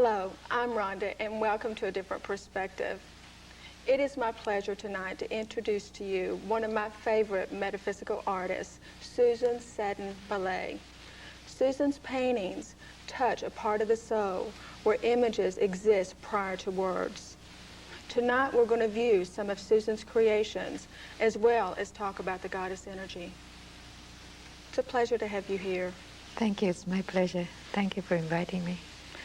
Hello, I'm Rhonda, and welcome to A Different Perspective. It is my pleasure tonight to introduce to you one of my favorite metaphysical artists, Susan Seddon Boulet. Susan's paintings touch a part of the soul where images exist prior to words. Tonight we're going to view some of Susan's creations as well as talk about the goddess energy. It's a pleasure to have you here. Thank you. It's my pleasure. Thank you for inviting me.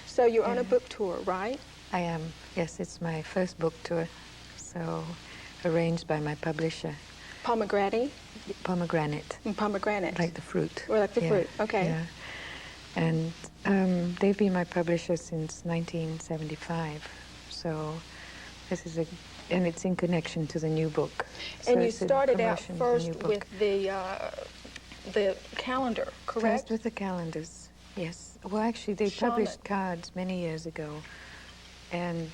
So you're on a book tour, right? I am. Yes, it's my first book tour. So arranged by my publisher. Pomegranate? Pomegranate. Pomegranate. Like the fruit. Or like the fruit, okay. Yeah. And they've been my publisher since 1975. So this is and it's in connection to the new book. And so you started out first with the calendar, correct? First with the calendars, yes. Well, actually, they published cards many years ago. And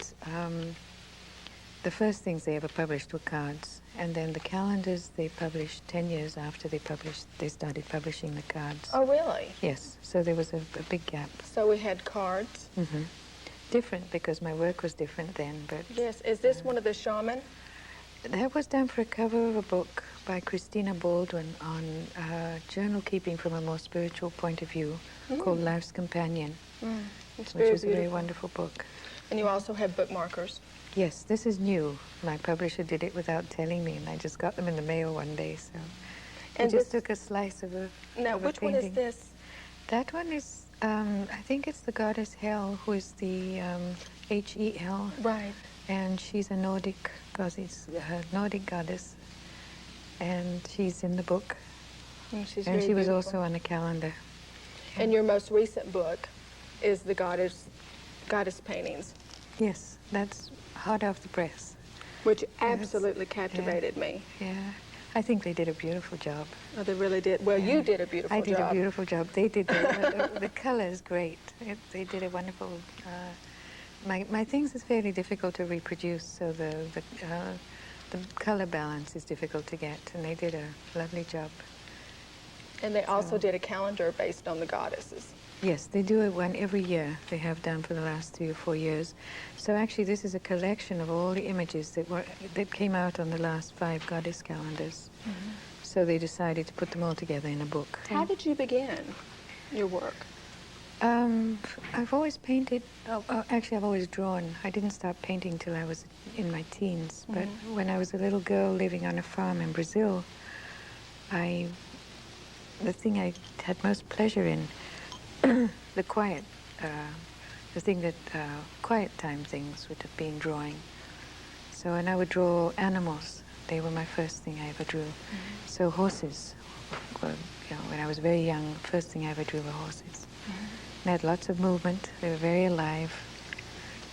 the first things they ever published were cards. And then the calendars they published 10 years after they started publishing the cards. Oh, really? Yes. So there was a big gap. So we had cards. Mm-hmm. Different, because my work was different then, but... Yes. Is this one of the shaman? That was done for a cover of a book by Christina Baldwin on journal keeping from a more spiritual point of view called Life's Companion, which is a very wonderful book. And you also have bookmarkers. Yes, this is new. My publisher did it without telling me, and I just got them in the mail one day, so... And I just took a slice of a Now, which one is this? That one is, I think it's the goddess Hel, who is the H-E-L. Right. And she's a Nordic goddess, and she's in the book. And she was also on the calendar. And your most recent book is the goddess paintings. Yes, that's hot off the press. Which absolutely captivated me. Yeah, I think they did a beautiful job. Oh, they really did. Well, you did a beautiful job. I did a beautiful job. They did. The color is great. They did a wonderful. My things is fairly difficult to reproduce, so the color balance is difficult to get, and they did a lovely job. And they also did a calendar based on the goddesses. Yes, they do it one every year. They have done for the last 3 or 4 years. So actually, this is a collection of all the images that came out on the last 5 goddess calendars. Mm-hmm. So they decided to put them all together in a book. How did you begin your work? I've always painted. Actually, I've always drawn. I didn't start painting till I was in my teens. But when I was a little girl living on a farm in Brazil, the thing I had most pleasure in, the quiet time things would have been drawing. So, and I would draw animals. They were my first thing I ever drew. Mm-hmm. So horses, when I was very young, first thing I ever drew were horses. Mm-hmm. They had lots of movement. They were very alive.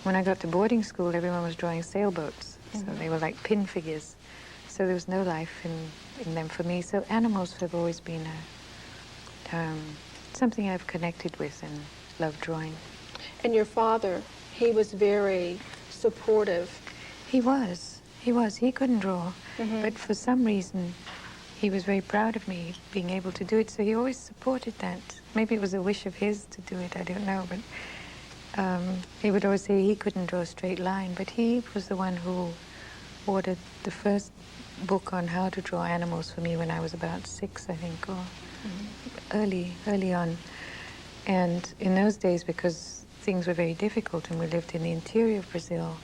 When I got to boarding school, everyone was drawing sailboats. So they were like pin figures. So there was no life in them for me. So animals have always been something I've connected with and loved drawing. And your father, he was very supportive. He was. He couldn't draw. Mm-hmm. But for some reason, he was very proud of me being able to do it, so he always supported that. Maybe it was a wish of his to do it, I don't know, but he would always say he couldn't draw a straight line, but he was the one who ordered the first book on how to draw animals for me when I was about 6, I think, or early on. And in those days, because things were very difficult and we lived in the interior of Brazil,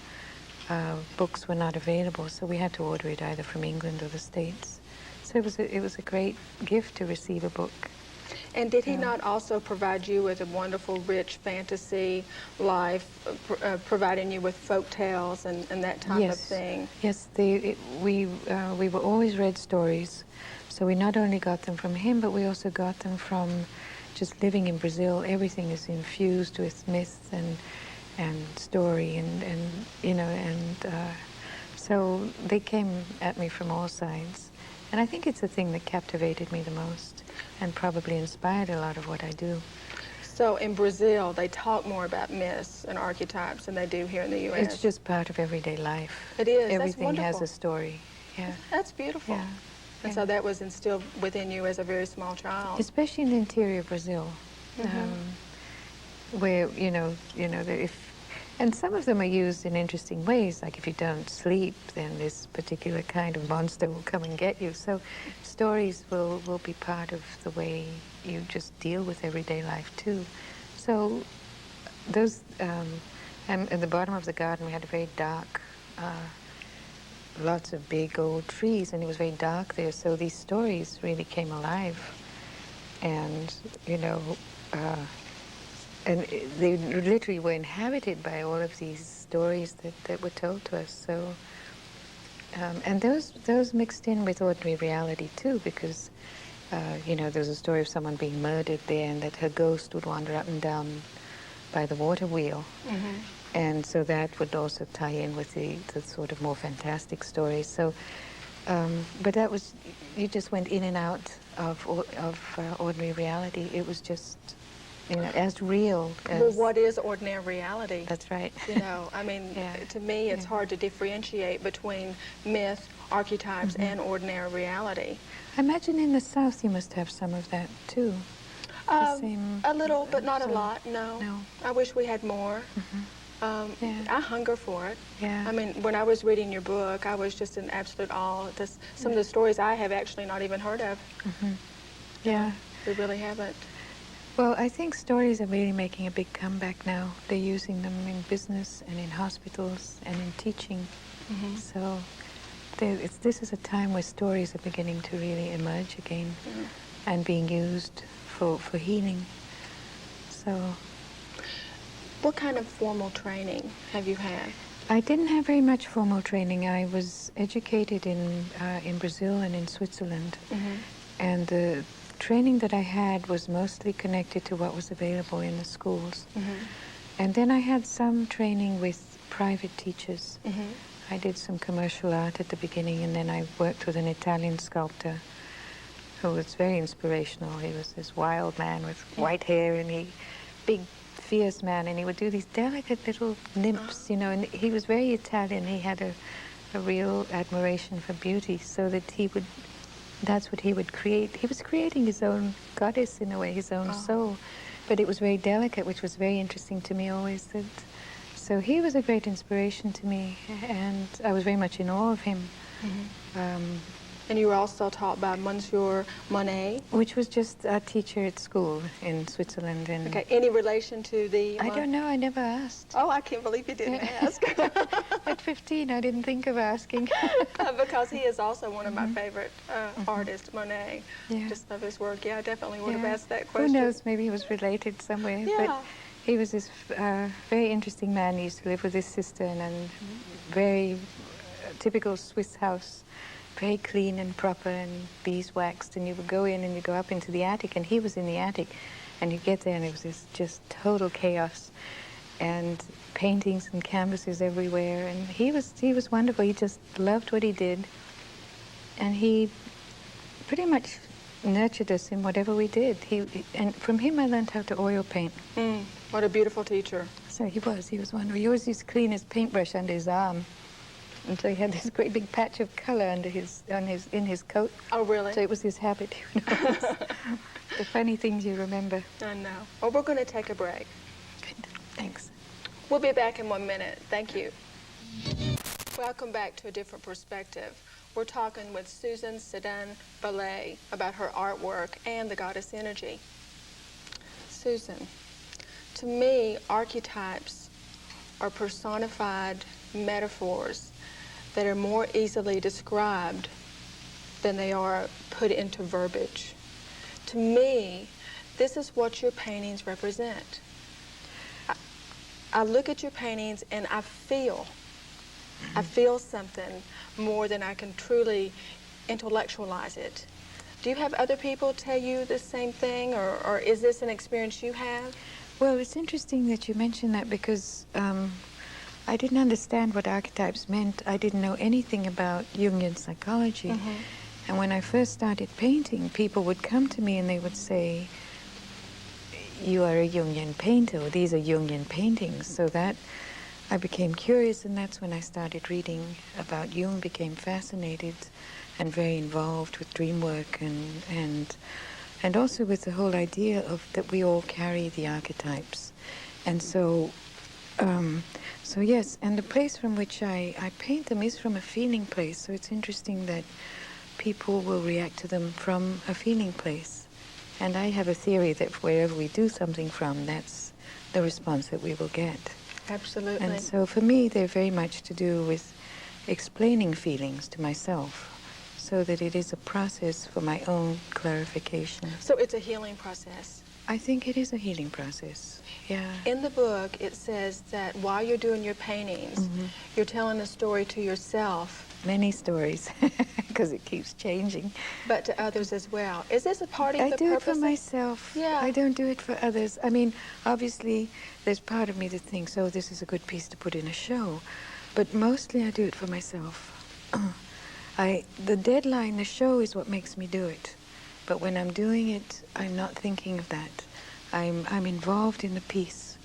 books were not available, so we had to order it either from England or the States. So it was a great gift to receive a book. And did he not also provide you with a wonderful, rich fantasy life, providing you with folk tales and that type of thing? Yes, we were always read stories. So we not only got them from him, but we also got them from just living in Brazil. Everything is infused with myth and story so they came at me from all sides. And I think it's the thing that captivated me the most and probably inspired a lot of what I do. So in Brazil, they talk more about myths and archetypes than they do here in the U.S. It's just part of everyday life. It is. Everything has a story. Yeah. That's beautiful. Yeah. And so that was instilled within you as a very small child. Especially in the interior of Brazil, where, if And some of them are used in interesting ways, like if you don't sleep, then this particular kind of monster will come and get you. So stories will be part of the way you just deal with everyday life too. So those, and at the bottom of the garden we had a very dark, lots of big old trees, and it was very dark there, so these stories really came alive. And, you know, and they literally were inhabited by all of these stories that were told to us. So, and those mixed in with ordinary reality too, because, you know, there's a story of someone being murdered there, and that her ghost would wander up and down by the water wheel. Mm-hmm. And so that would also tie in with the sort of more fantastic stories. So, but that was, you just went in and out of ordinary reality. It was just, you know, as real as... Well, what is ordinary reality? That's right. You know, I mean, to me, it's hard to differentiate between myth, archetypes, and ordinary reality. I imagine in the South you must have some of that too. A little, but not a lot, no. I wish we had more. I hunger for it. Yeah. I mean, when I was reading your book, I was just in absolute awe. Some of the stories I have actually not even heard of. Yeah. We really haven't. Well, I think stories are really making a big comeback now. They're using them in business and in hospitals and in teaching. So this is a time where stories are beginning to really emerge again and being used for healing. So... What kind of formal training have you had? I didn't have very much formal training. I was educated in Brazil and in Switzerland. And the training that I had was mostly connected to what was available in the schools. And then I had some training with private teachers. I did some commercial art at the beginning, and then I worked with an Italian sculptor who was very inspirational. He was this wild man with white hair, and big, fierce man, and he would do these delicate little nymphs, you know, and he was very Italian. He had a real admiration for beauty, so that that's what he would create. He was creating his own goddess in a way, his own soul, but it was very delicate, which was very interesting to me always. So he was a great inspiration to me, and I was very much in awe of him. And you were also taught by Monsieur Monet? Which was just a teacher at school in Switzerland. And okay, any relation to the... I don't know, I never asked. Oh, I can't believe you didn't ask. At 15, I didn't think of asking. Because he is also one of my favorite artists, Monet. Just love his work. Yeah, I definitely would have asked that question. Who knows, maybe he was related somewhere. Yeah. But he was this very interesting man. He used to live with his sister in a very typical Swiss house. Very clean and proper and beeswaxed, and you would go in and you go up into the attic, and he was in the attic, and you get there and it was this just total chaos, and paintings and canvases everywhere, and he was wonderful. He just loved what he did, and he pretty much nurtured us in whatever we did. And from him I learned how to oil paint. What a beautiful teacher. So he was wonderful. He always used to clean his paintbrush under his arm. And so he had this great big patch of color in his coat. Oh, really? So it was his habit. You know, the funny things you remember. I know. Well, we're going to take a break. Good. Thanks. We'll be back in 1 minute. Thank you. Welcome back to A Different Perspective. We're talking with Susan Seddon Boulet about her artwork and the goddess energy. Susan, to me, archetypes are personified metaphors that are more easily described than they are put into verbiage. To me, this is what your paintings represent. I look at your paintings and I feel something more than I can truly intellectualize it. Do you have other people tell you the same thing, or is this an experience you have? Well, it's interesting that you mentioned that, because I didn't understand what archetypes meant. I didn't know anything about Jungian psychology. And when I first started painting, people would come to me and they would say, you are a Jungian painter, or these are Jungian paintings. So that I became curious, and that's when I started reading about Jung, became fascinated and very involved with dream work, and also with the whole idea of that we all carry the archetypes. And so So yes, and the place from which I paint them is from a feeling place. So it's interesting that people will react to them from a feeling place. And I have a theory that wherever we do something from, that's the response that we will get. Absolutely. And so for me, they're very much to do with explaining feelings to myself, so that it is a process for my own clarification. So it's a healing process. I think it is a healing process, yeah. In the book, it says that while you're doing your paintings, you're telling a story to yourself. Many stories, because it keeps changing. But to others as well. Is this a part of the I do purpose? it for myself. Yeah. I don't do it for others. I mean, obviously, there's part of me that thinks, oh, this is a good piece to put in a show. But mostly I do it for myself. The deadline, the show is what makes me do it. But when I'm doing it, I'm not thinking of that. I'm involved in the piece.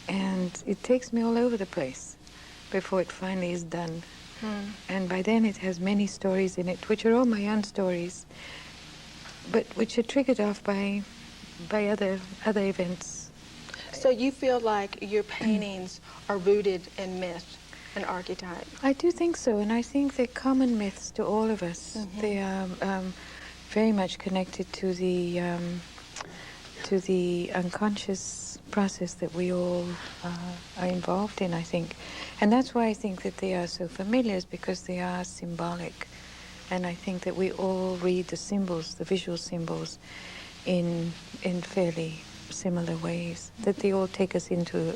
And it takes me all over the place before it finally is done. And by then it has many stories in it, which are all my own stories, but which are triggered off by other events. So you feel like your paintings are rooted in myth and archetype? I do think so, and I think they're common myths to all of us. They are very much connected to the unconscious process that we all are involved in, I think. And that's why I think that they are so familiar, is because they are symbolic. And I think that we all read the symbols, the visual symbols, in fairly similar ways, that they all take us into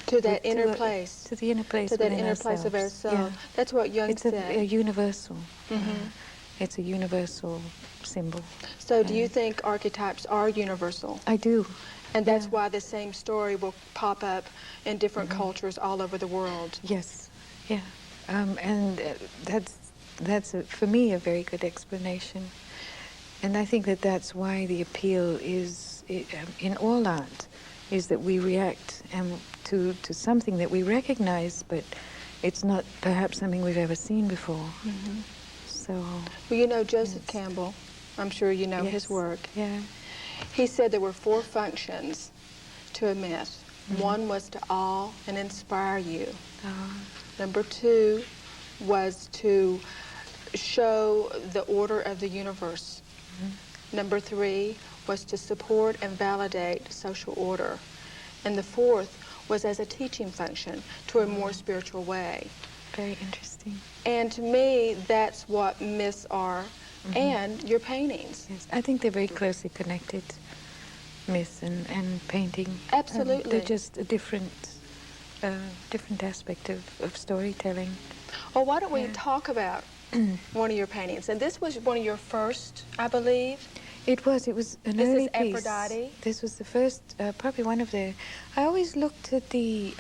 to that inner place. To the inner place. To that inner place of ourselves. Yeah. That's what Jung said. It's a universal. It's a universal symbol. So do you think archetypes are universal? I do. And that's why the same story will pop up in different cultures all over the world. Yes, yeah. And that's for me, a very good explanation. And I think that that's why the appeal is, in all art, is that we react to something that we recognize, but it's not perhaps something we've ever seen before. So. Well, you know Joseph Campbell. I'm sure you know his work. Yeah. He said there were 4 functions to a myth. One was to awe and inspire you. Number 2 was to show the order of the universe. Number 3 was to support and validate social order. And the 4th was as a teaching function to a more spiritual way. Very interesting. And to me, that's what myths are, and your paintings. Yes, I think they're very closely connected, myth and painting. Absolutely. They're just a different aspect of storytelling. Well, why don't we talk about one of your paintings? And this was one of your first, I believe. It was an this early is piece. Aphrodite. This was the first, probably one of the. I always looked at the.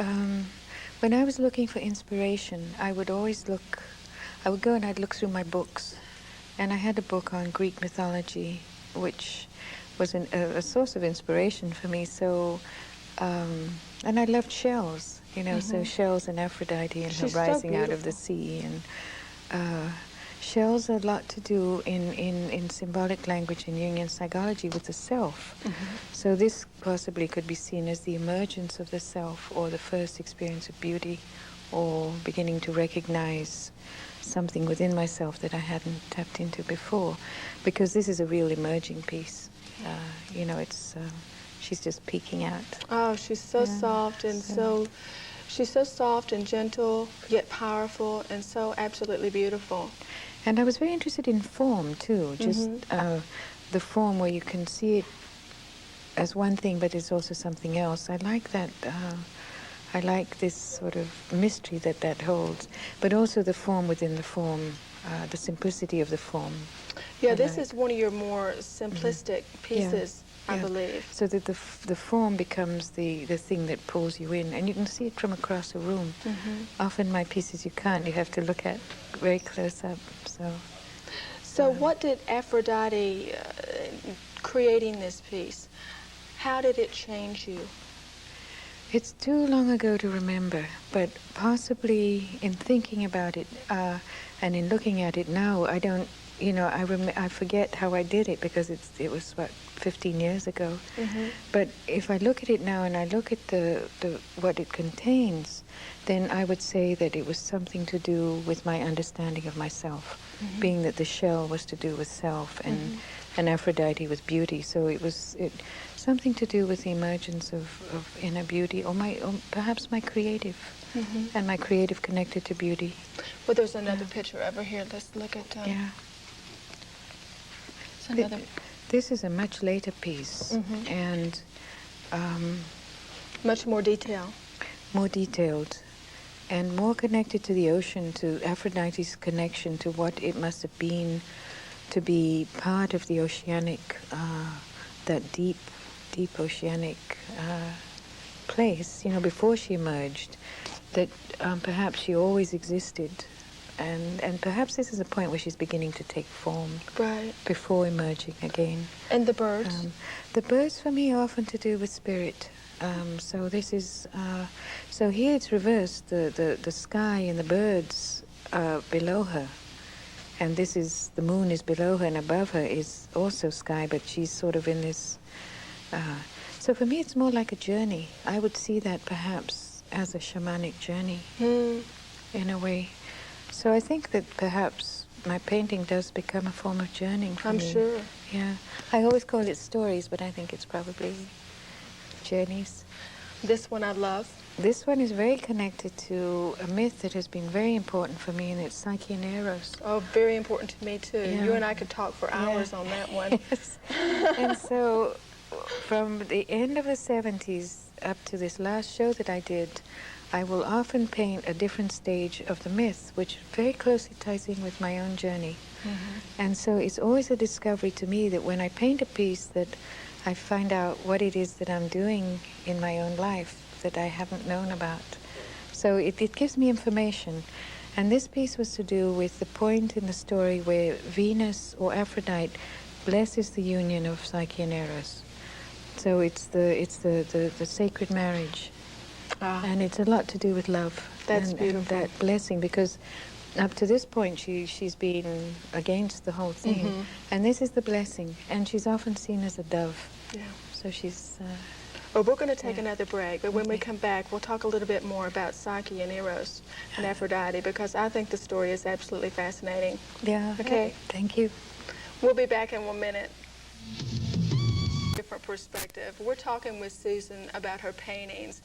When I was looking for inspiration, I would go and I'd look through my books, and I had a book on Greek mythology, which was a source of inspiration for me. So, and I loved shells, so shells and Aphrodite and her rising out of the sea, and shells have a lot to do in symbolic language and Jungian psychology with the self. So this possibly could be seen as the emergence of the self, or the first experience of beauty, or beginning to recognize something within myself that I hadn't tapped into before, because this is a real emerging piece. It's she's just peeking out. Oh, she's so soft and she's so soft and gentle, yet powerful, and so absolutely beautiful. And I was very interested in form too, just the form where you can see it as one thing, but it's also something else. I like that. I like this sort of mystery that holds, but also the form within the form, the simplicity of the form. Yeah, this is one of your more simplistic pieces, I believe. So that the form becomes the thing that pulls you in, and you can see it from across a room. Often my pieces you can't. You have to look at very close up. So what did Aphrodite, creating this piece, how did it change you? It's too long ago to remember, but possibly in thinking about it and in looking at it now, I don't you know, I forget how I did it because it was, what, 15 years ago. But if I look at it now and I look at what it contains, then I would say that it was something to do with my understanding of myself, being that the shell was to do with self and Aphrodite with beauty. So it was something to do with the emergence of inner beauty, or perhaps my creative, and my creative connected to beauty. Well, there's another picture over here. Let's look at. Yeah. It's another. This is a much later piece, and Much more detail. more detailed, and more connected to the ocean, to Aphrodite's connection to what it must have been to be part of the oceanic, that deep oceanic place, you know, before she emerged, that perhaps she always existed, and perhaps this is a point where she's beginning to take form, Right. before emerging again. And the birds. The birds for me are often to do with spirit. So this is, so here it's reversed. The sky and the birds are below her, and this is, the moon is below her, and above her is also sky, but she's sort of in this. So for me, it's more like a journey. I would see that perhaps as a shamanic journey, in a way. So I think that perhaps my painting does become a form of journeying for I'm me. sure. Yeah. I always call it stories, but I think it's probably journeys. This one I love. This one is very connected to a myth that has been very important for me, and it's Psyche and Eros. Oh, very important to me too. Yeah. You and I could talk for hours on that one. Yes. And so from the end of the 70s up to this last show that I did, I will often paint a different stage of the myth, which very closely ties in with my own journey. And so it's always a discovery to me that when I paint a piece, that I find out what it is that I'm doing in my own life that I haven't known about. So it gives me information. And this piece was to do with the point in the story where Venus or Aphrodite blesses the union of Psyche and Eros. So it's the sacred marriage. And it's a lot to do with love. That's and beautiful. that blessing, because up to this point she's been against the whole thing. And this is the blessing. And she's often seen as a dove. Yeah. So she's... Well, we're going to take another break, but when we come back, we'll talk a little bit more about Psyche and Eros and Aphrodite, because I think the story is absolutely fascinating. Yeah. Okay. Thank you. We'll be back in 1 minute. Different perspective. We're talking with Susan about her paintings,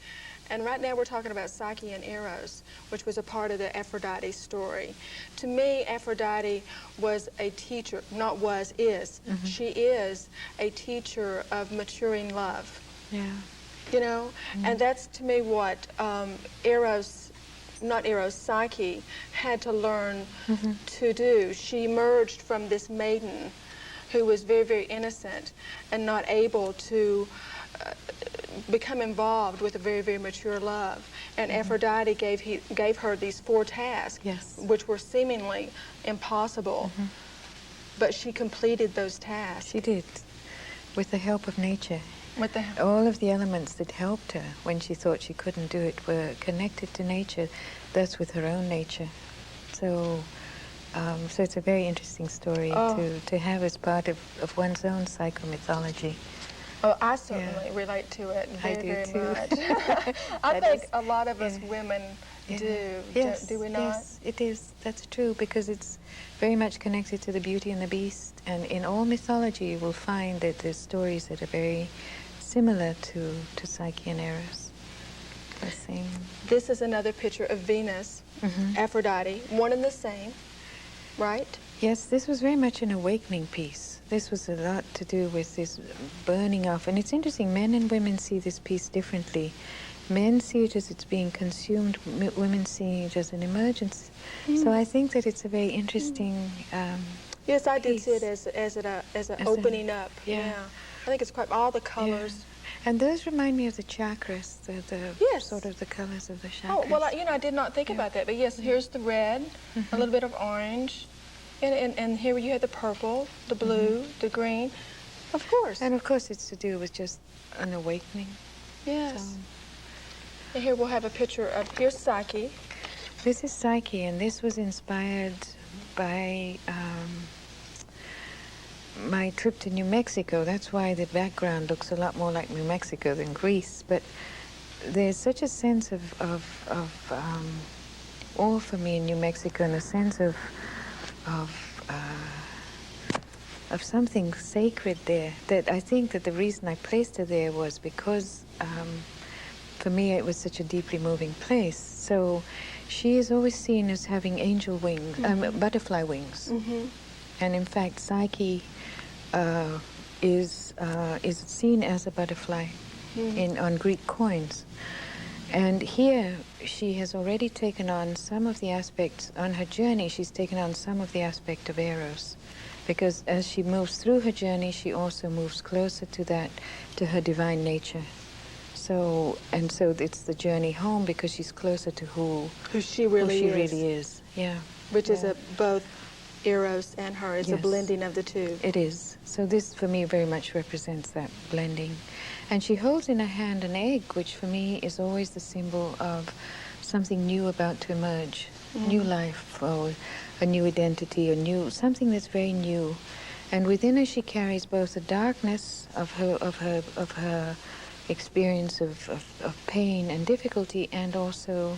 and right now we're talking about Psyche and Eros, which was a part of the Aphrodite story. To me, Aphrodite was a teacher, not was, is. She is a teacher of maturing love. Yeah. You know, and that's to me what Psyche had to learn to do. She emerged from this maiden who was very, very innocent and not able to become involved with a very, very mature love. And Aphrodite gave her these 4 tasks, which were seemingly impossible, but she completed those tasks. She did, with the help of nature. With the All of the elements that helped her when she thought she couldn't do it were connected to nature, thus with her own nature. So, so it's a very interesting story to have as part of one's own psychomythology. Oh, I certainly relate to it very, very much. I think a lot of us women do. Yes, do we not? Yes, it is. That's true, because it's very much connected to the Beauty and the Beast. And in all mythology, you will find that there's stories that are very similar to Psyche and Eros. The same. This is another picture of Venus, Aphrodite, one and the same, right? Yes, this was very much an awakening piece. This was a lot to do with this burning off. And it's interesting, men and women see this piece differently. Men see it as it's being consumed, women see it as an emergence. So I think that it's a very interesting Yes, I did piece. see it as an opening up. Yeah. I think it's quite all the colors. Yeah. And those remind me of the chakras, the sort of the colors of the chakras. Oh, well, I did not think about that. But yes, here's the red, a little bit of orange, and here you have the purple, the blue, the green. Of course. And of course it's to do with just an awakening. Yes. So. And here we'll have a picture of, here's Psyche. This is Psyche, and this was inspired by my trip to New Mexico. That's why the background looks a lot more like New Mexico than Greece. But there's such a sense of awe for me in New Mexico, and a sense of something sacred there. That I think that the reason I placed her there was because for me it was such a deeply moving place. So she is always seen as having angel wings, butterfly wings. And in fact, Psyche is seen as a butterfly on Greek coins. And here she has already taken on some of the aspects, on her journey she's taken on some of the aspect of Eros. Because as she moves through her journey, she also moves closer to her divine nature. So it's the journey home because she's closer to who she really is. Yeah. Which is both Eros and her. It's a blending of the two. It is. So this, for me, very much represents that blending. And she holds in her hand an egg, which for me is always the symbol of something new about to emerge, new life, or a new identity, something that's very new. And within her, she carries both the darkness of her experience of pain and difficulty, and also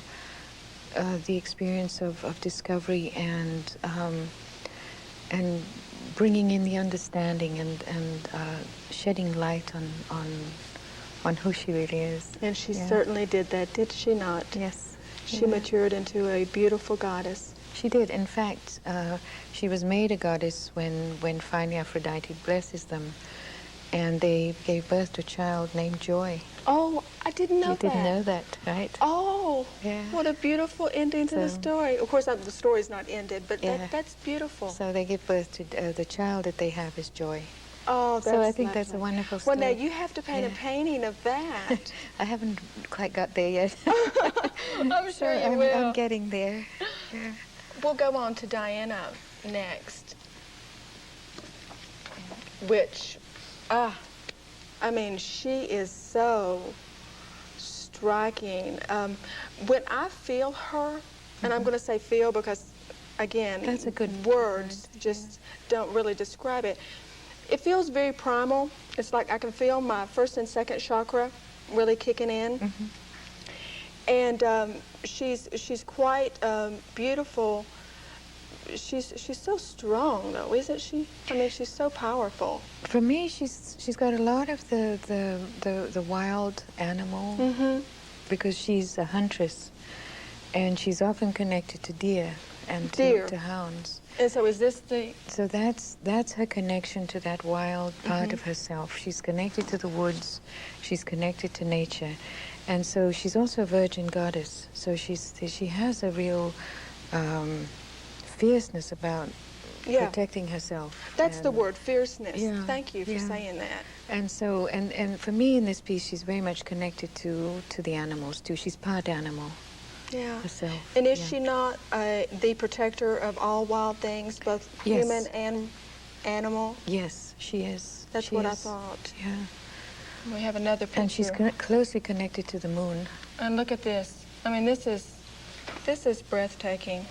the experience of discovery and bringing in the understanding and shedding light on who she really is. And she certainly did that, did she not? Yes. She matured into a beautiful goddess. She did. In fact, she was made a goddess when finally Aphrodite blesses them, and they gave birth to a child named Joy. Oh, I didn't know that. You didn't know that, right? Oh, yeah. What a beautiful ending to the story. Of course, the story's not ended, but that's beautiful. So they give birth to the child that they have is Joy. Oh, that's so I think lovely. that's a wonderful story. Well, now you have to paint a painting of that. I haven't quite got there yet. I'm sure you will. I'm getting there. Yeah. We'll go on to Diana next, which, I mean, she is so striking. When I feel her, and I'm going to say feel because, again, that's a good words word. just don't really describe it. It feels very primal. It's like I can feel my first and second chakra really kicking in. And she's quite beautiful. She's so strong, though, isn't she? I mean, she's so powerful. For me, she's got a lot of the wild animal because she's a huntress, and she's often connected to deer and to hounds. And so is this the... So that's her connection to that wild part of herself. She's connected to the woods. She's connected to nature. And so she's also a virgin goddess. So she has a real fierceness about protecting herself. That's the word, fierceness. Yeah, Thank you for saying that. And so, and for me in this piece, she's very much connected to the animals too. She's part animal. Herself. And is she not the protector of all wild things, both human and animal? Yes, she is. That's what I thought. Yeah. We have another picture. And she's closely connected to the moon. And look at this. I mean, this is breathtaking.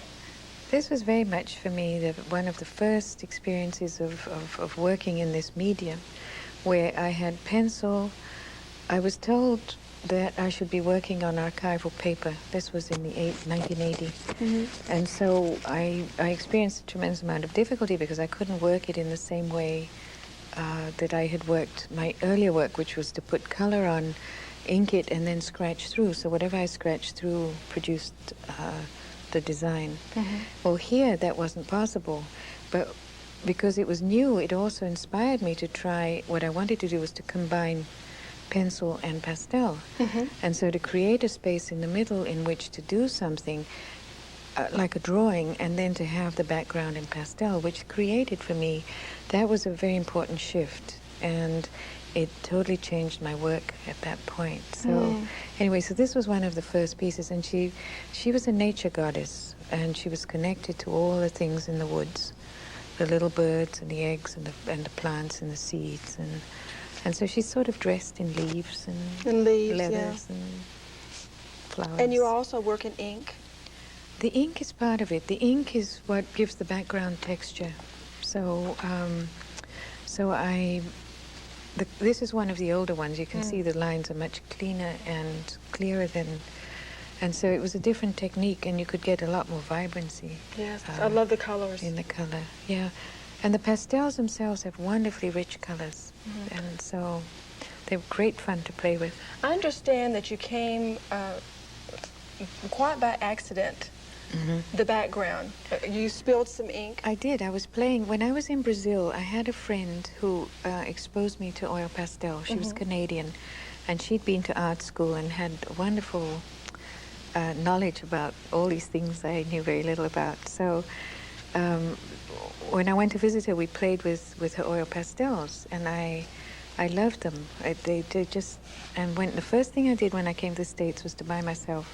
This was very much for me one of the first experiences of working in this medium, where I had pencil. I was told that I should be working on archival paper. This was in the 1980. And so I experienced a tremendous amount of difficulty because I couldn't work it in the same way that I had worked my earlier work, which was to put color on, ink it, and then scratch through. So whatever I scratched through produced the design. Well, here that wasn't possible, but because it was new, it also inspired me to try. What I wanted to do was to combine pencil and pastel, and so to create a space in the middle in which to do something like a drawing, and then to have the background in pastel, which created for me, that was a very important shift, and it totally changed my work at that point. So anyway, so this was one of the first pieces, and she was a nature goddess, and she was connected to all the things in the woods, the little birds and the eggs and the plants and the seeds, and so she's sort of dressed in leaves and leathers and flowers. And you also work in ink? The ink is part of it. The ink is what gives the background texture. So So this is one of the older ones. You can see the lines are much cleaner and clearer and so it was a different technique, and you could get a lot more vibrancy. Yes, I love the colors. In the color, yeah. And the pastels themselves have wonderfully rich colors, and so they're great fun to play with. I understand that you came quite by accident, the background. You spilled some ink. I did. I was playing, when I was in Brazil, I had a friend who exposed me to oil pastel. She was Canadian, and she'd been to art school and had wonderful knowledge about all these things I knew very little about. So when I went to visit her, we played with her oil pastels, and I loved them. They just, and the first thing I did when I came to the States was to buy myself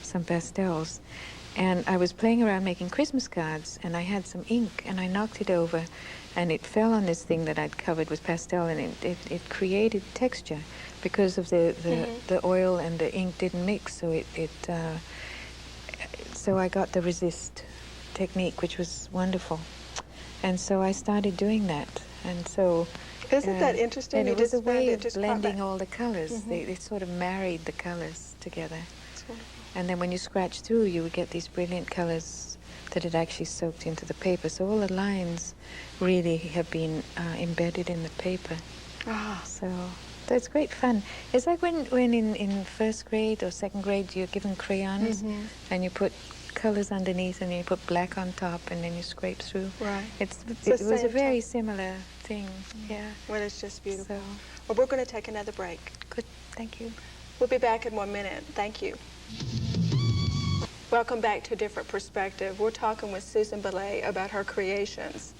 some pastels. And I was playing around making Christmas cards, and I had some ink, and I knocked it over, and it fell on this thing that I'd covered with pastel, and it created texture because of the oil and the ink didn't mix. So so I got the resist technique, which was wonderful, and so I started doing that. And so isn't that interesting? And you it was a way of just blending all the colors. They sort of married the colors together. And then when you scratch through, you would get these brilliant colors that had actually soaked into the paper. So all the lines really have been embedded in the paper. So that's great fun. It's like when in first grade or second grade you're given crayons and you put colors underneath and you put black on top and then you scrape through. Right. It was a very similar thing. Yeah. Well, it's just beautiful. So, well, we're going to take another break. good. Thank you. We'll be back in 1 minute. Thank you. Welcome back to A Different Perspective. We're talking with Susan Boulet about her creations.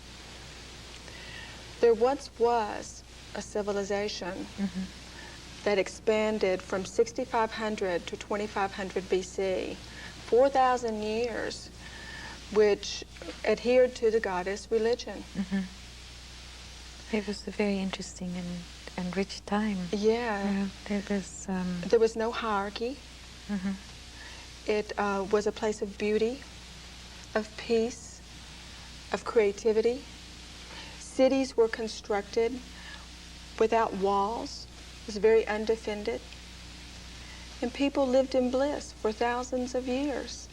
There once was a civilization that expanded from 6500 to 2500 BC, 4,000 years, which adhered to the goddess religion. It was a very interesting and rich time. Yeah. There was no hierarchy. It was a place of beauty, of peace, of creativity. Cities were constructed without walls. It was very undefended. And people lived in bliss for thousands of years.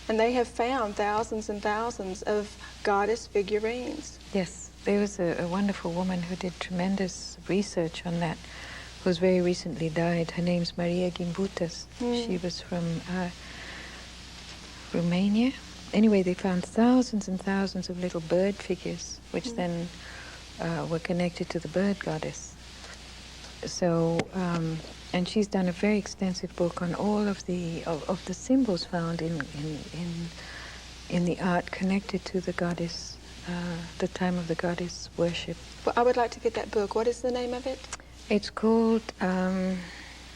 And they have found thousands and thousands of goddess figurines. Yes, there was a wonderful woman who did tremendous research on that, who's very recently died. Her name's Maria Gimbutas. She was from Romania. Anyway, they found thousands and thousands of little bird figures, which then were connected to the bird goddess. So, and she's done a very extensive book on all of the symbols found in the art connected to the goddess, the time of the goddess worship. Well, I would like to get that book. What is the name of it? It's called,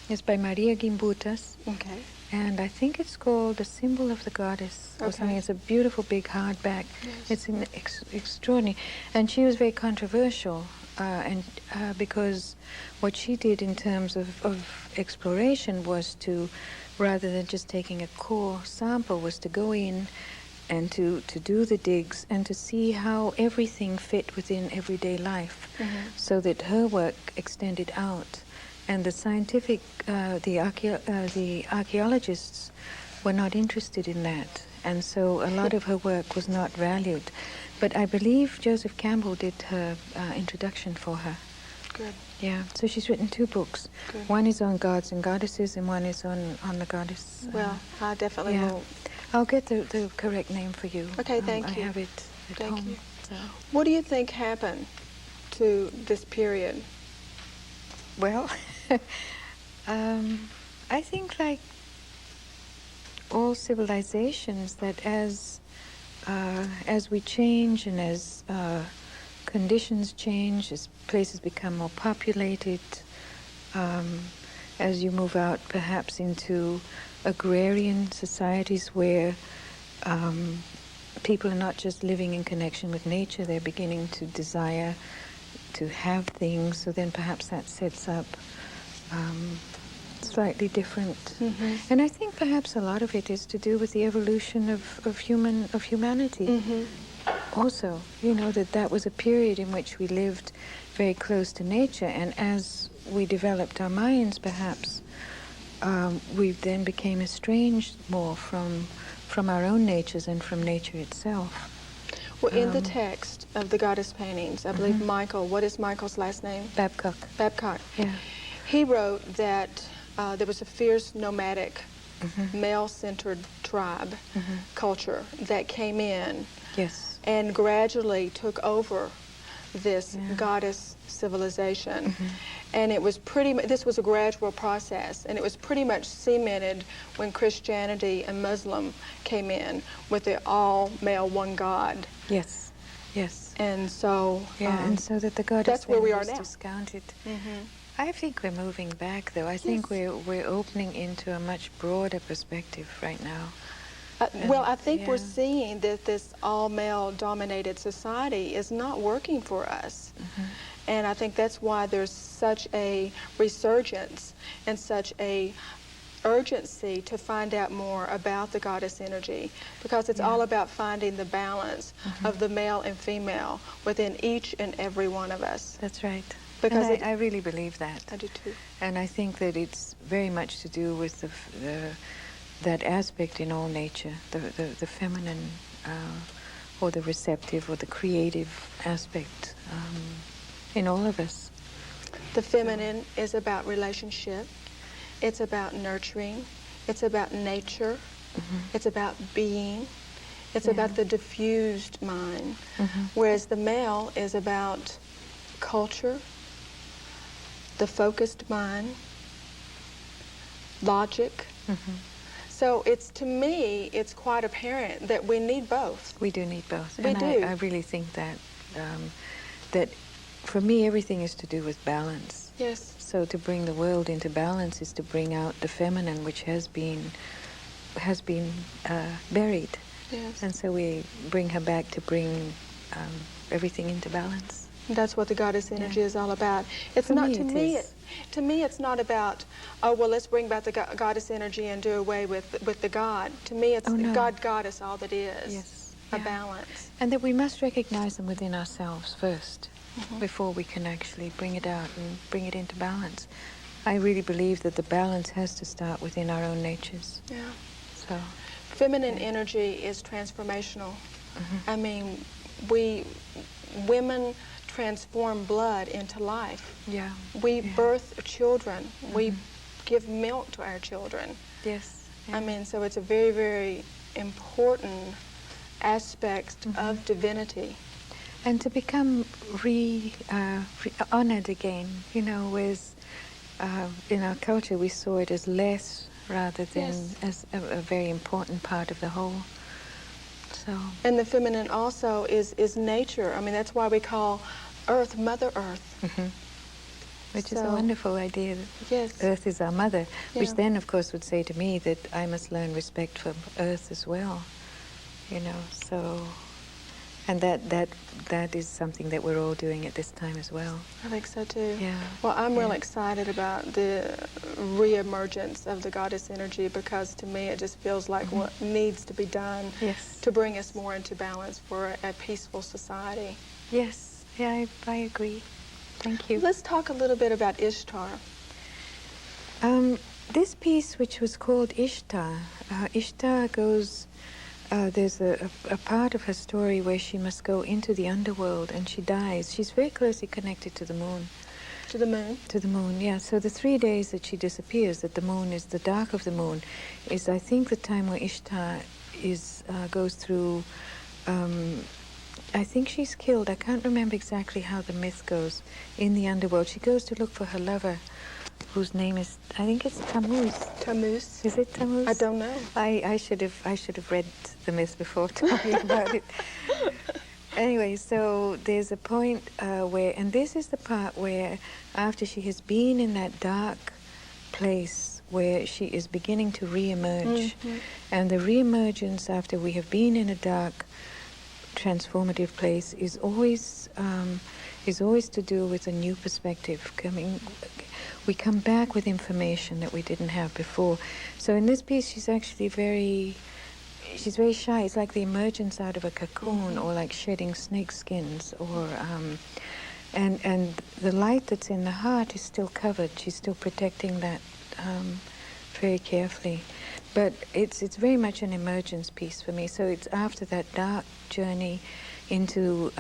it's by Maria Gimbutas. Okay. And I think it's called The Symbol of the Goddess or something. It's a beautiful big hardback. Yes. It's extraordinary. And she was very controversial because what she did in terms of exploration was to, rather than just taking a core sample, was to go in and to do the digs and to see how everything fit within everyday life, so that her work extended out. And the scientific, the archaeologists were not interested in that. And so a lot of her work was not valued. But I believe Joseph Campbell did her introduction for her. Good. Yeah, so she's written 2 books. Good. One is on gods and goddesses, and one is on the goddess. Well, I definitely will. I'll get the correct name for you. Okay, thank you. I have it at home. Thank you. So. What do you think happened to this period? Well, I think like all civilizations, that as we change and as conditions change, as places become more populated, as you move out perhaps into agrarian societies where people are not just living in connection with nature, they're beginning to desire to have things, so then perhaps that sets up slightly different. And I think perhaps a lot of it is to do with the evolution of humanity. also, you know, that was a period in which we lived very close to nature, and as we developed our minds, perhaps, we then became estranged more from our own natures and from nature itself. Well, in the text of the goddess paintings, I believe Michael, what is Michael's last name? Babcock. Babcock. Yeah. He wrote that there was a fierce nomadic, male-centered tribe culture that came in Yes. and gradually took over this goddess civilization. And it was this was a gradual process, and it was pretty much cemented when Christianity and Muslim came in with the all-male one God. Yes. Yes. And so... and so that the goddess that's where we are was now. discounted. I think we're moving back, though. I think we're opening into a much broader perspective right now. Well, I think we're seeing that this all-male dominated society is not working for us. And I think that's why there's such a resurgence and such a urgency to find out more about the goddess energy, because it's all about finding the balance of the male and female within each and every one of us. That's right. Because and I really believe that. I do too. And I think that it's very much to do with that aspect in all nature, the feminine or the receptive or the creative aspect in all of us. The feminine is about relationship. It's about nurturing. It's about nature. It's about being. It's about the diffused mind. Whereas the male is about culture, the focused mind, logic. So to me, it's quite apparent that we need both. We do need both. We do. I really think that that for me, everything is to do with balance. Yes. So to bring the world into balance is to bring out the feminine, which has been buried. Yes. And so we bring her back to bring everything into balance. That's what the goddess energy is all about. It's For not me, to it me. is. To me, it's not about, oh well, let's bring back the goddess energy and do away with the God. To me, it's God, goddess, all that is. Yes. A balance. And that we must recognize them within ourselves first, before we can actually bring it out and bring it into balance. I really believe that the balance has to start within our own natures. Yeah. So. Feminine energy is transformational. I mean, women transform blood into life. Yeah. We birth children. We give milk to our children. Yes. I mean, so it's a very, very important aspect of divinity. And to become honored again, you know, with in our culture we saw it as less rather than as a very important part of the whole. So. And the feminine also is nature. I mean, that's why we call Earth Mother Earth. Which is a wonderful idea. That Earth is our mother, which then, of course, would say to me that I must learn respect for Earth as well. You know, so, and that is something that we're all doing at this time as well. I think so too. Yeah. Well, I'm real excited about the reemergence of the goddess energy, because to me it just feels like what needs to be done to bring us more into balance for a peaceful society. Yes. Yeah, I agree. Thank you. Let's talk a little bit about Ishtar. This piece, which was called Ishtar, Ishtar goes. There's a part of her story where she must go into the underworld and she dies. She's very closely connected to the moon. To the moon? To the moon, yeah. So the 3 days that she disappears, that the moon is the dark of the moon, is I think the time where Ishtar goes through. I think she's killed. I can't remember exactly how the myth goes. In the underworld, she goes to look for her lover, whose name is, I think it's Tammuz. Tammuz. Is it Tammuz? I don't know. I should have read the myth before talking about it. Anyway, so there's a point where, and this is the part where after she has been in that dark place where she is beginning to re-emerge, and the re-emergence after we have been in a dark, transformative place is always to do with a new perspective. We come back with information that we didn't have before. So in this piece, she's actually very she's very shy. It's like the emergence out of a cocoon, or like shedding snake skins, or and the light that's in the heart is still covered. She's still protecting that very carefully. But it's very much an emergence piece for me. So it's after that dark journey into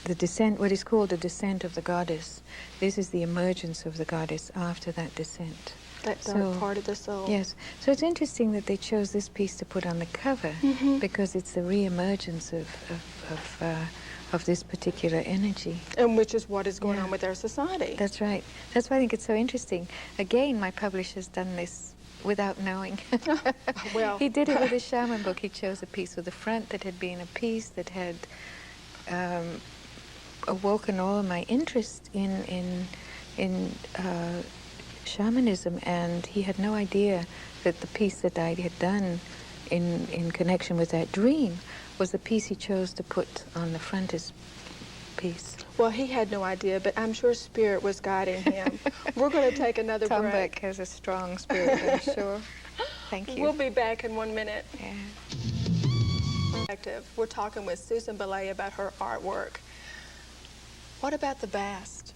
the descent, what is called the descent of the goddess. This is the emergence of the goddess after that descent. That dark part of the soul. Yes. So it's interesting that they chose this piece to put on the cover, because it's the re-emergence of this particular energy. And which is what is going on with our society. That's right. That's why I think it's so interesting. Again, my publisher's done this without knowing. Well, he did it with a shaman book. He chose a piece with the front that had been a piece that had awoken all of my interest in shamanism, and he had no idea that the piece that I had done in connection with that dream was the piece he chose to put on the frontis piece. Well, he had no idea, but I'm sure Spirit was guiding him. We're going to take another Tom break. Beck has a strong spirit, I'm sure. Thank you. We'll be back in 1 minute. Yeah. We're talking with Susan Boulet about her artwork. What about the bast?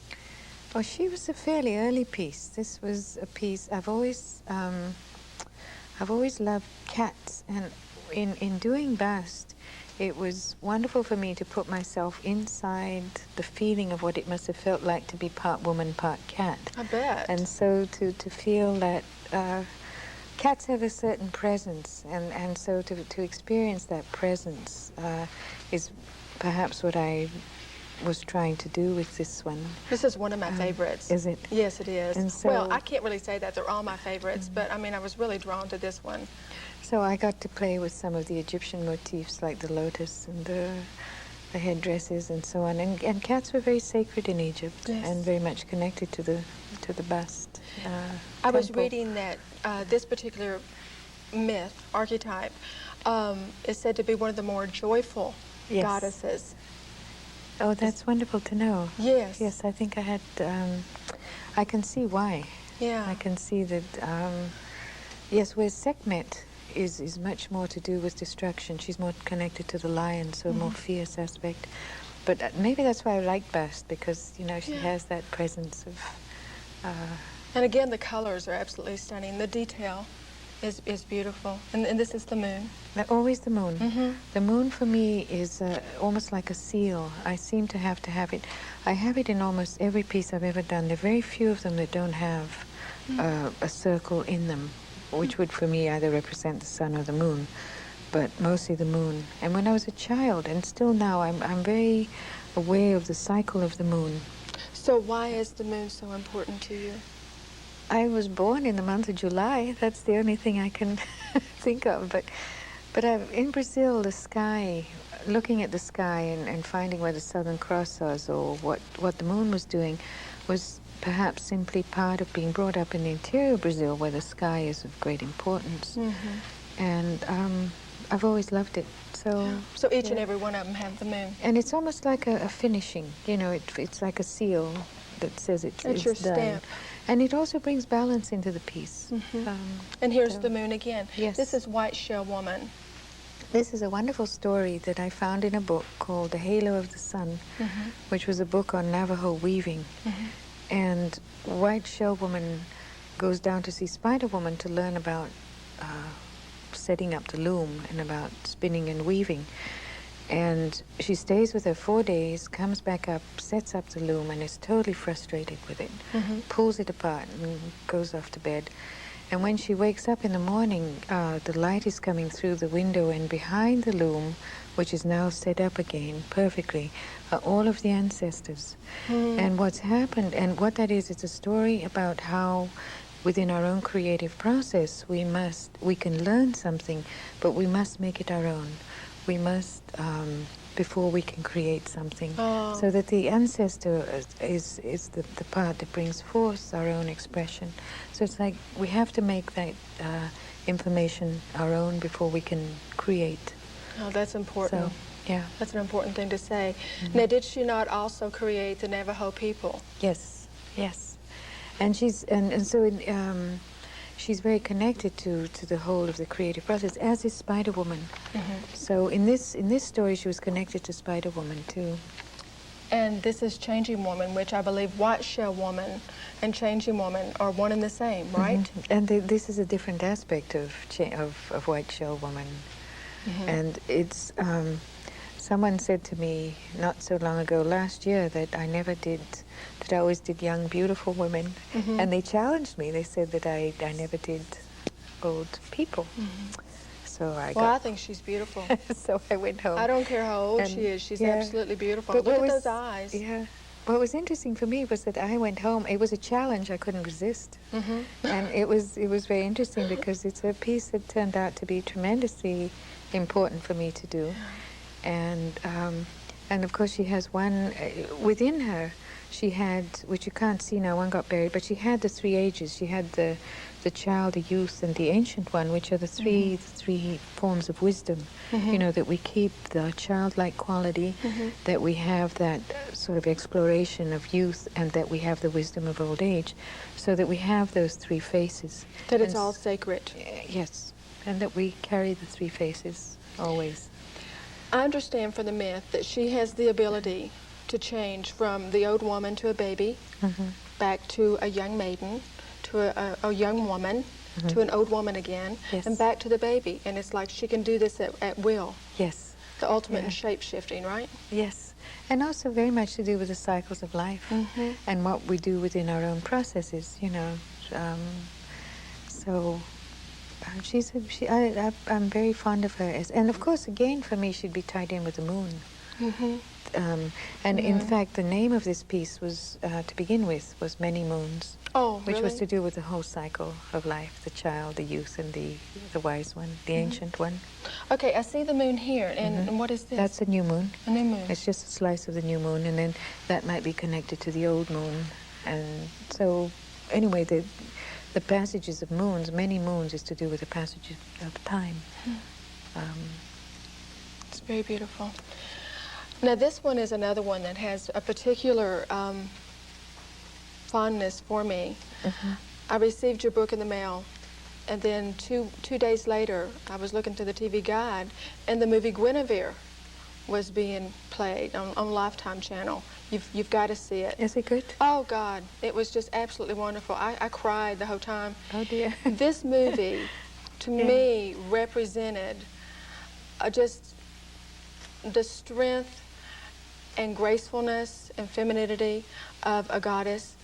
Well, she was a fairly early piece. This was a piece I've always loved cats, and in doing bast, it was wonderful for me to put myself inside the feeling of what it must have felt like to be part woman, part cat. I bet. And so to feel that cats have a certain presence, and so to experience that presence is perhaps what I was trying to do with this one. This is one of my favorites. Is it? Yes, it is. And so, well, I can't really say that they're all my favorites, but I mean, I was really drawn to this one. So I got to play with some of the Egyptian motifs, like the lotus and the headdresses and so on. And cats were very sacred in Egypt, and very much connected to the bust. I was reading that this particular myth, archetype, is said to be one of the more joyful goddesses. Oh, that's wonderful to know. Yes. Yes, I think I had, I can see why. Yeah. I can see that, yes, where Sekhmet is much more to do with destruction. She's more connected to the lion, so a more fierce aspect. But maybe that's why I like bast, because, you know, she has that presence of... and again, the colors are absolutely stunning. The detail is beautiful. And this is the moon. Always the moon. The moon for me is almost like a seal. I seem to have it. I have it in almost every piece I've ever done. There are very few of them that don't have a circle in them, which would for me either represent the sun or the moon, but mostly the moon. And when I was a child, and still now, I'm very aware of the cycle of the moon. So why is the moon so important to you? I was born in the month of July. That's the only thing I can think of. But in Brazil, the sky, looking at the sky and finding where the Southern Cross was, or what the moon was doing, was perhaps simply part of being brought up in the interior of Brazil, where the sky is of great importance. And I've always loved it. So each and every one of them have the moon. And it's almost like a finishing. You know, it's like a seal that says it's your done. stamp. And it also brings balance into the piece. And here's the moon again. Yes. This is White Shell Woman. This is a wonderful story that I found in a book called The Halo of the Sun, which was a book on Navajo weaving. And White Shell Woman goes down to see Spider Woman to learn about setting up the loom and about spinning and weaving. And she stays with her 4 days, comes back up, sets up the loom, and is totally frustrated with it. Pulls it apart and goes off to bed. And when she wakes up in the morning, the light is coming through the window, and behind the loom, which is now set up again perfectly, are all of the ancestors. And what's happened, and what that is, it's a story about how within our own creative process, we can learn something, but we must make it our own. We must, before we can create something. So that the ancestor is the part that brings forth our own expression. So it's like we have to make that information our own before we can create. Oh, that's important. So, yeah. That's an important thing to say. Now, did she not also create the Navajo people? Yes, yes. And she's, and so she's very connected to the whole of the creative process, as is Spider-Woman. So in this story, she was connected to Spider-Woman too. And this is Changing Woman, which I believe White Shell Woman and Changing Woman are one and the same, right? And this is a different aspect of White Shell Woman. And it's, someone said to me not so long ago, last year, that I always did young, beautiful women. And they challenged me. They said that I never did old people. So I think she's beautiful. So I went home. I don't care how old she is. She's absolutely beautiful. But look at those eyes. Yeah. What was interesting for me was that I went home. It was a challenge I couldn't resist. And it was very interesting because it's a piece that turned out to be tremendously important for me to do. And of course she has one, within her, she had, which you can't see now, one got buried, but she had the three ages. She had the child, the youth, and the ancient one, which are the three forms of wisdom. You know, that we keep the childlike quality, that we have that sort of exploration of youth, and that we have the wisdom of old age, so that we have those three faces. That it's all sacred. Yes, and that we carry the three faces always. I understand from the myth that she has the ability to change from the old woman to a baby, back to a young maiden, to a young woman, to an old woman again, and back to the baby. And it's like she can do this at will. Yes. The ultimate in shape-shifting, right? Yes. And also very much to do with the cycles of life and what we do within our own processes, you know. I'm very fond of her. And of course, again, for me, she'd be tied in with the moon. And in fact, the name of this piece was, to begin with, was Many Moons. Oh, which was to do with the whole cycle of life, the child, the youth, and the wise one, the ancient one. Okay, I see the moon here, and what is this? That's a new moon. A new moon. It's just a slice of the new moon, and then that might be connected to the old moon. And so, anyway, the passages of moons, many moons, is to do with the passages of time. It's very beautiful. Now, this one is another one that has a particular fondness for me. I received your book in the mail, and then two days later, I was looking through the TV guide, and the movie Guinevere was being played on Lifetime Channel. You've got to see it. Is it good? Oh, God. It was just absolutely wonderful. I cried the whole time. Oh, dear. This movie, to me, represented just the strength and gracefulness and femininity of a goddess.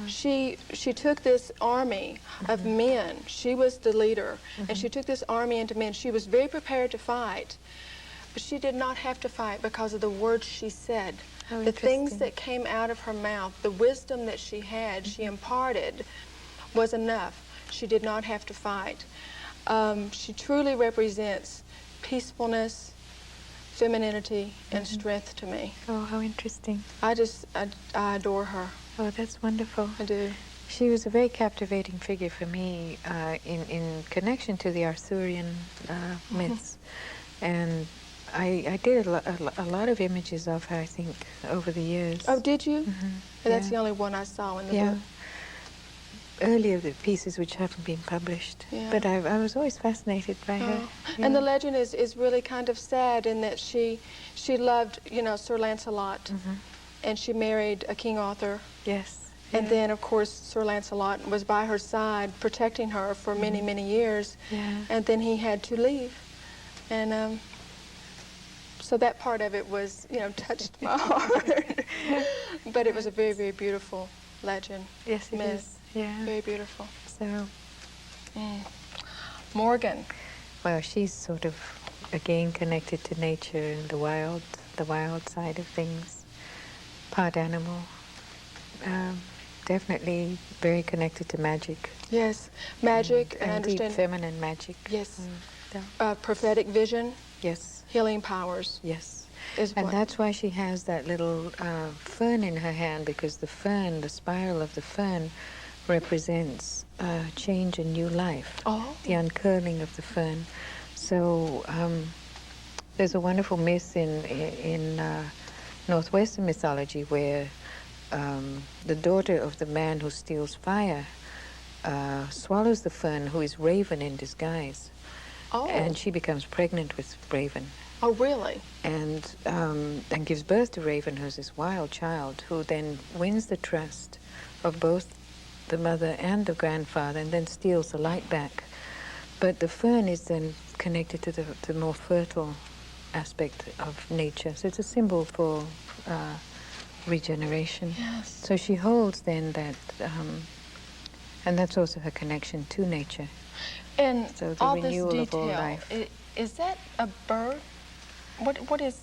She took this army of men. She was the leader, and she took this army into men. She was very prepared to fight, but she did not have to fight because of the words she said. The things that came out of her mouth, the wisdom that she had, she imparted, was enough. She did not have to fight. She truly represents peacefulness, femininity, and strength to me. Oh, how interesting. I adore her. Oh, that's wonderful. I do. She was a very captivating figure for me in connection to the Arthurian myths. And I did a lot of images of her, I think, over the years. Oh, did you? That's the only one I saw in the book. Earlier the pieces which haven't been published. But I was always fascinated by her. And the legend is really kind of sad in that she loved, Sir Lancelot, and she married a King Arthur. Yes. And then, of course, Sir Lancelot was by her side, protecting her for many, many years. And then he had to leave. And so that part of it was, touched my heart. But it was a very, very beautiful legend. Yes, it myth. is. Yeah. Very beautiful. So, Morgan. Well, she's sort of, again, connected to nature and the wild side of things. Part animal. Definitely very connected to magic. Yes, magic, and I understand. Deep feminine magic. Yes. Prophetic vision. Yes. Healing powers. Yes. And that's why she has that little fern in her hand, because the fern, the spiral of the fern, represents change and new life. Oh. The uncurling of the fern. So there's a wonderful myth in Northwestern mythology where the daughter of the man who steals fire swallows the fern, who is Raven in disguise. Oh. And she becomes pregnant with Raven. Oh, really? And gives birth to Raven, who's this wild child, who then wins the trust of both the mother and the grandfather, and then steals the light back. But the fern is then connected to the more fertile aspect of nature. So it's a symbol for regeneration. Yes. So she holds then that, and that's also her connection to nature. And so the all renewal this of all detail, life. Is that a bird? What is?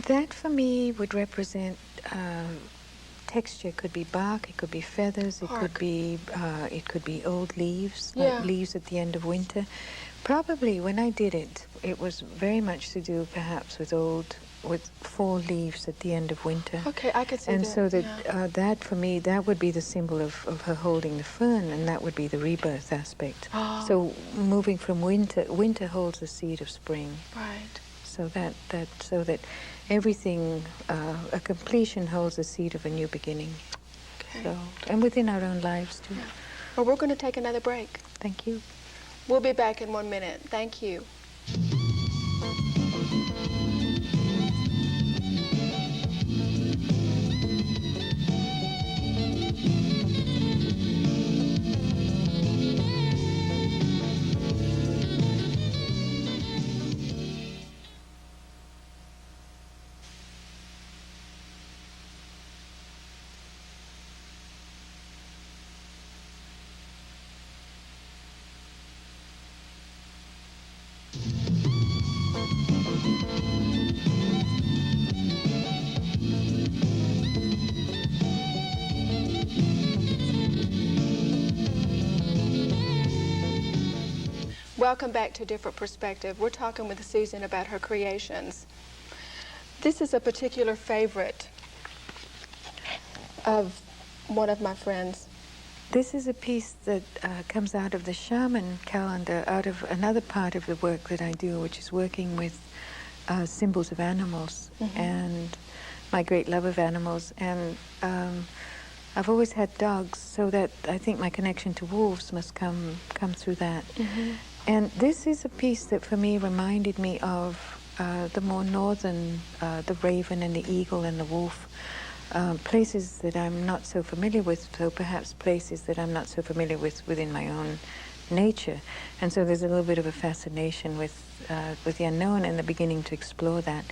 That for me would represent texture. It could be bark, it could be feathers, it could be old leaves, like leaves at the end of winter. Probably when I did it, it was very much to do perhaps with fall leaves at the end of winter. Okay, I could see that. And so that that for me, that would be the symbol of her holding the fern, and that would be the rebirth aspect. Oh. So moving from winter holds the seed of spring. Right. So that everything, a completion holds the seed of a new beginning. Okay. So, and within our own lives too. Yeah. Well, we're going to take another break. Thank you. We'll be back in 1 minute. Thank you. Welcome back to Different Perspective. We're talking with Susan about her creations. This is a particular favorite of one of my friends. This is a piece that comes out of the shaman calendar, out of another part of the work that I do, which is working with symbols of animals and my great love of animals. And I've always had dogs, so that I think my connection to wolves must come through that. And this is a piece that for me reminded me of the more northern, the raven and the eagle and the wolf, places that I'm not so familiar with, so perhaps places that I'm not so familiar with within my own nature. And so there's a little bit of a fascination with the unknown and the beginning to explore that.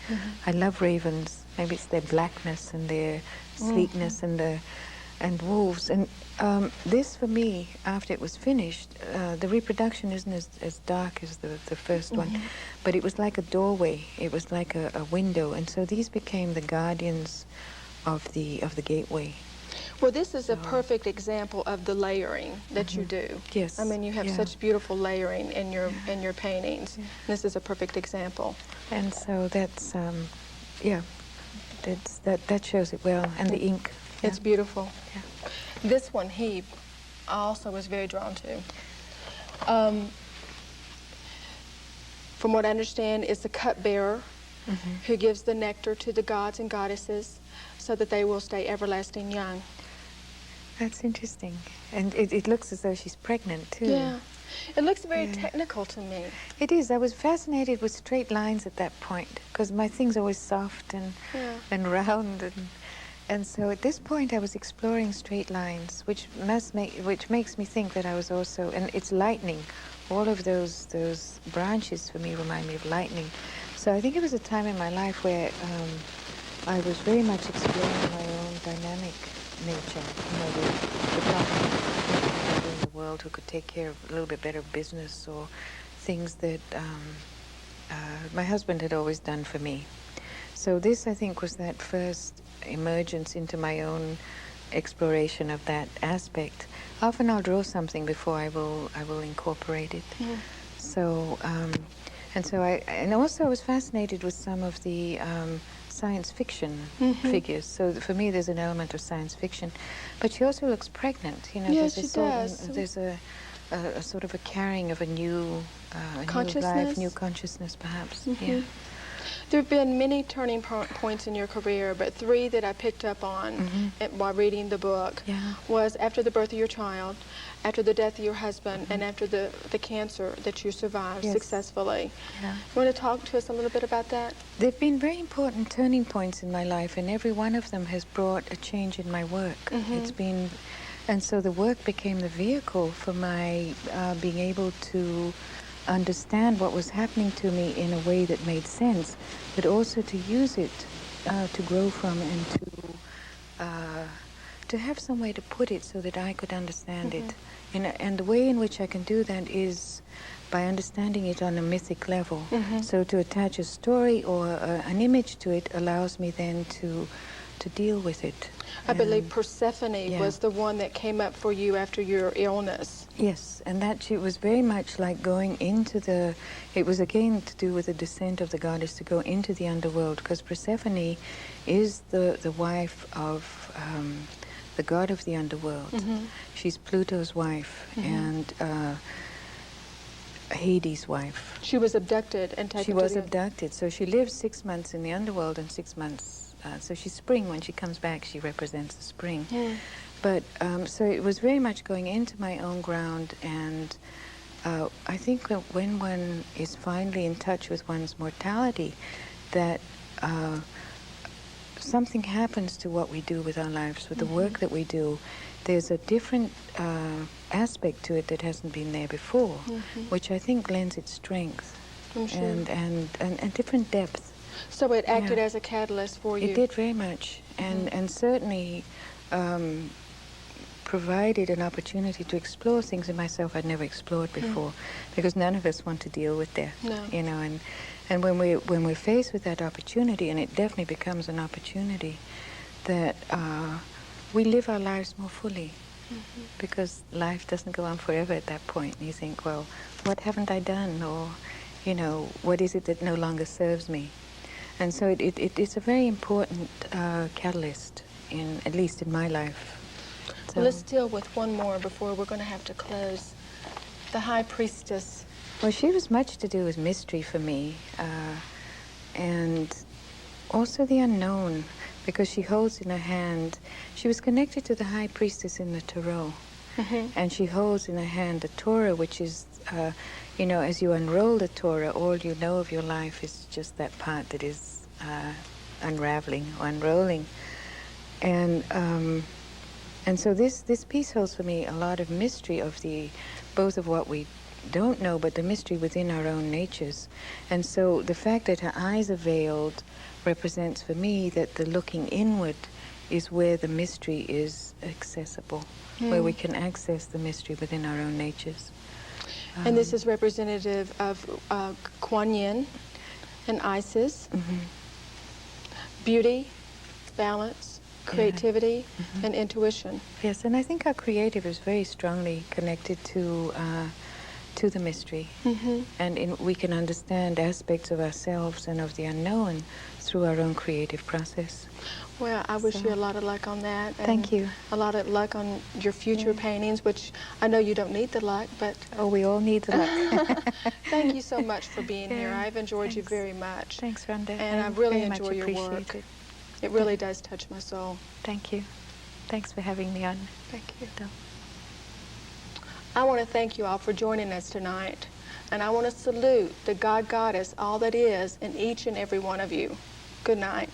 I love ravens. Maybe it's their blackness and their sleekness and wolves. And this, for me, after it was finished, the reproduction isn't as dark as the first one, but it was like a doorway. It was like a window. And so these became the guardians of the gateway. Well, this is a perfect example of the layering that you do. Yes. I mean, you have such beautiful layering in your paintings. Yeah. This is a perfect example. And so that's, that shows it well. And the ink. It's beautiful. Yeah. This one he also was very drawn to. From what I understand, it's the cupbearer who gives the nectar to the gods and goddesses so that they will stay everlasting young. That's interesting. And it looks as though she's pregnant, too. Yeah. It looks very technical to me. It is. I was fascinated with straight lines at that point, because my thing's always soft and round. And so at this point, I was exploring straight lines, which makes me think that I was also, and it's lightning. All of those branches for me remind me of lightning. So I think it was a time in my life where I was very much exploring my own dynamic nature. You know, the people in the world who could take care of a little bit better business, or things that my husband had always done for me. So this, I think, was that first emergence into my own exploration of that aspect. Often I'll draw something before I will incorporate it. So and also I was fascinated with some of the science fiction figures. So for me, there's an element of science fiction, but she also looks pregnant. You know, yes, there's she does. There's a sort of a carrying of a new life, new consciousness, perhaps. Yeah. There have been many turning points in your career, but three that I picked up on while reading the book was after the birth of your child, after the death of your husband, and after the cancer that you survived successfully. Yeah. You want to talk to us a little bit about that? There have been very important turning points in my life, and every one of them has brought a change in my work. It's been, and so the work became the vehicle for my being able to understand what was happening to me in a way that made sense, but also to use it to grow from and to have some way to put it so that I could understand it. And the way in which I can do that is by understanding it on a mythic level. So to attach a story or an image to it allows me then to deal with it. I believe Persephone was the one that came up for you after your illness. Yes, and that it was very much like going into the, it was again to do with the descent of the goddess to go into the underworld, because Persephone is the wife of the god of the underworld. She's Pluto's wife and Hades' wife. She was abducted and taken She was abducted, so she lives 6 months in the underworld and 6 months. So she's spring. When she comes back, she represents the spring. But so it was very much going into my own ground, and I think that when one is finally in touch with one's mortality, that something happens to what we do with our lives, with the work that we do. There's a different aspect to it that hasn't been there before, which I think lends it strength and different depth. So it acted as a catalyst for you? It did very much, and certainly provided an opportunity to explore things in myself I'd never explored before, because none of us want to deal with death, you know. And when we're faced with that opportunity, and it definitely becomes an opportunity, that we live our lives more fully, because life doesn't go on forever at that point. And you think, well, what haven't I done, or you know, what is it that no longer serves me? And so it's a very important catalyst, at least in my life. So. Well, let's deal with one more before we're going to have to close. The High Priestess. Well, she was much to do with mystery for me, and also the unknown, because she holds in her hand, she was connected to the High Priestess in the Tarot, and she holds in her hand the Torah, which is, you know, as you unroll the Torah, all you know of your life is just that part that is unraveling or unrolling. And so this piece holds for me a lot of mystery of both of what we don't know, but the mystery within our own natures. And so the fact that her eyes are veiled represents for me that the looking inward is where the mystery is accessible, where we can access the mystery within our own natures. And this is representative of Kuan Yin and Isis. Beauty, balance, creativity, and intuition. Yes, and I think our creative is very strongly connected to the mystery. And we can understand aspects of ourselves and of the unknown through our own creative process. Well, I wish you a lot of luck on that. And thank you. A lot of luck on your future paintings, which I know you don't need the luck, but... Oh, we all need the luck. Thank you so much for being here. I've enjoyed you very much. Thanks, Rhonda. And I really enjoy your work. It really does touch my soul. Thank you. Thanks for having me on. Thank you. I want to thank you all for joining us tonight. And I want to salute the God Goddess, all that is, in each and every one of you. Good night.